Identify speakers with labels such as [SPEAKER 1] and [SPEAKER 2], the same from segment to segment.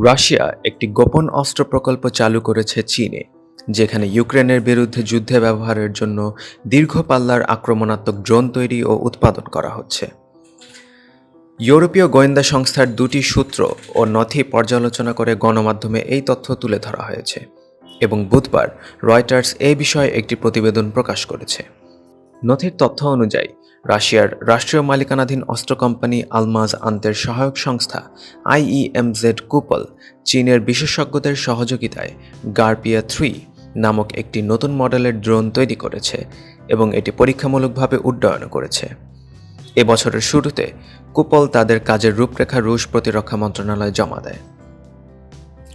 [SPEAKER 1] Russia একটি গোপন অস্ত্র প্রকল্প চালু করেছে চীনে, যেখানে ইউক্রেনের বিরুদ্ধে যুদ্ধে ব্যবহারের জন্য দীর্ঘ পাল্লার আক্রমণাত্মক ড্রোন তৈরি ও উৎপাদন করা হচ্ছে। ইউরোপীয় গোয়েন্দা সংস্থার দুটি সূত্র ও নথি পর্যালোচনা করে গণমাধ্যমে এই তথ্য তুলে ধরা হয়েছে এবং বুধবার রয়টার্স এ বিষয়ে একটি প্রতিবেদন প্রকাশ করেছে। নথির তথ্য অনুযায়ী, রাশিয়ার রাষ্ট্রীয় মালিকানাধীন অস্ত্র কোম্পানি আলমাজ আন্তের সহায়ক সংস্থা আইইএমজেড কুপল চীনের বিশেষজ্ঞদের সহযোগিতায় গার্পিয়া 3 নামক একটি নতুন মডেলের ড্রোন তৈরি করেছে এবং এটি পরীক্ষামূলকভাবে উড্ডয়ন করেছে। এবছরের শুরুতে কুপল তাদের কাজের রূপরেখা রুশ প্রতিরক্ষা মন্ত্রণালয়ে জমা দেয়।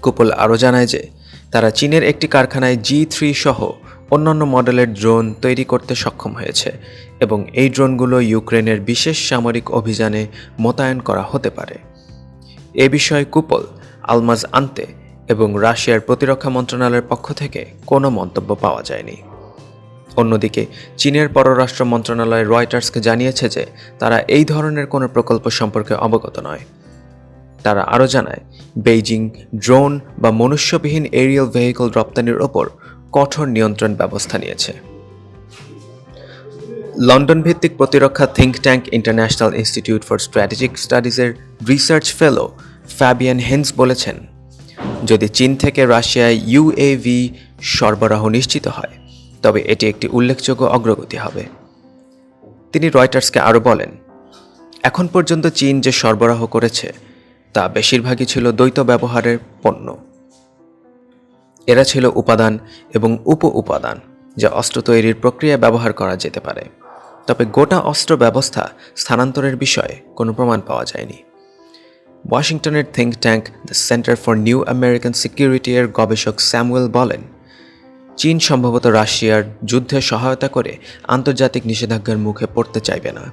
[SPEAKER 1] কুপল আরও জানায় যে তারা চীনের একটি কারখানায় G3 সহ অন্যান্য মডেলের ড্রোন তৈরি করতে সক্ষম হয়েছে এবং এই ড্রোনগুলো ইউক্রেনের বিশেষ সামরিক অভিযানে মোতায়েন করা হতে পারে। এ বিষয়ে কুপল, আলমাজ আন্তে এবং রাশিয়ার প্রতিরক্ষা মন্ত্রণালয়ের পক্ষ থেকে কোনো মন্তব্য পাওয়া যায়নি। অন্যদিকে চীনের পররাষ্ট্র মন্ত্রণালয় রয়টার্সকে জানিয়েছে যে তারা এই ধরনের কোনো প্রকল্প সম্পর্কে অবগত নয়। তারা আরও জানায়, বেইজিং ড্রোন বা মনুষ্যবিহীন এরিয়াল ভেহিকল রপ্তানির ওপর কঠোর নিয়ন্ত্রণ ব্যবস্থা নিয়েছে। লন্ডন ভিত্তিক প্রতিরক্ষা think tank International Institute for Strategic স্টাডিজের রিসার্চ ফেলো ফ্যাবিয়ান হেন্স বলেছেন, যদি চীন থেকে রাশিয়ায় ইউএভি সরবরাহ নিশ্চিত হয় তবে এটি একটি উল্লেখযোগ্য অগ্রগতি হবে। তিনি রয়টার্সকে আরও বলেন, এখন পর্যন্ত চীন যে সরবরাহ করেছে তা বেশিরভাগই ছিল দ্বৈত ব্যবহারের পণ্য। এরা ছিল উপাদান এবং উপ-উপাদান যা অস্ত্র তৈরির প্রক্রিয়া ব্যবহার করা যেতে পারে, তবে গোটা অস্ত্র ব্যবস্থা স্থানান্তরের বিষয়ে কোনো প্রমাণ পাওয়া যায়নি। ওয়াশিংটনের think tank the centre for new American security এর গবেষক স্যামুয়েল বলেন, চীন সম্ভবত রাশিয়ার যুদ্ধে সহায়তা করে আন্তর্জাতিক নিষেধাজ্ঞার মুখে পড়তে চাইবে না।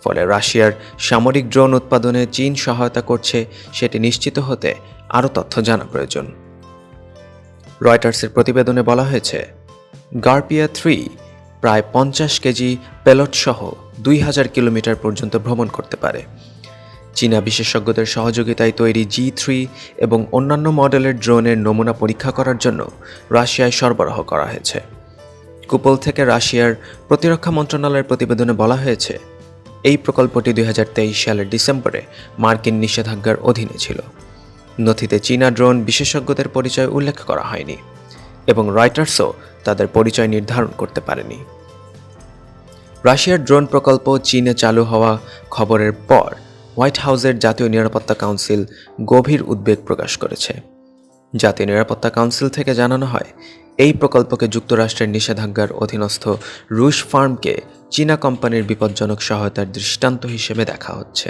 [SPEAKER 1] ফলে রাশিয়ার সামরিক ড্রোন উৎপাদনে চীন সহায়তা করছে সেটি নিশ্চিত হতে আরও তথ্য জানা প্রয়োজন। রয়টার্সের প্রতিবেদনে বলা হয়েছে, গার্পিয়া 3 প্রায় 50 কেজি পেলট সহ 2000 কিলোমিটার পর্যন্ত ভ্রমণ করতে পারে। চীনা বিশেষজ্ঞদের সহযোগিতায় তৈরি G3 এবং অন্যান্য মডেলের ড্রোনের নমুনা পরীক্ষা করার জন্য রাশিয়ায় সরবরাহ করা হয়েছে। কুপল থেকে রাশিয়ার প্রতিরক্ষা মন্ত্রণালয়ের প্রতিবেদনে বলা হয়েছে, এই প্রকল্পটি 2023 সালের ডিসেম্বরে মার্কিন নিষেধাজ্ঞার অধীনে ছিল। নথিতে চীনা ড্রোন বিশেষজ্ঞদের পরিচয় উল্লেখ করা হয়নি এবং রয়টার্সও তাদের পরিচয় নির্ধারণ করতে পারেনি। রাশিয়ার ড্রোন প্রকল্প চীনে চালু হওয়া খবরের পর হোয়াইট হাউসের জাতীয় নিরাপত্তা কাউন্সিল গভীর উদ্বেগ প্রকাশ করেছে। জাতীয় নিরাপত্তা কাউন্সিল থেকে জানানো হয়, এই প্রকল্পকে যুক্তরাষ্ট্রের নিষেধাজ্ঞার অধীনস্থ রুশ ফার্মকে চীনা কোম্পানির বিপজ্জনক সহায়তার দৃষ্টান্ত হিসেবে দেখা হচ্ছে।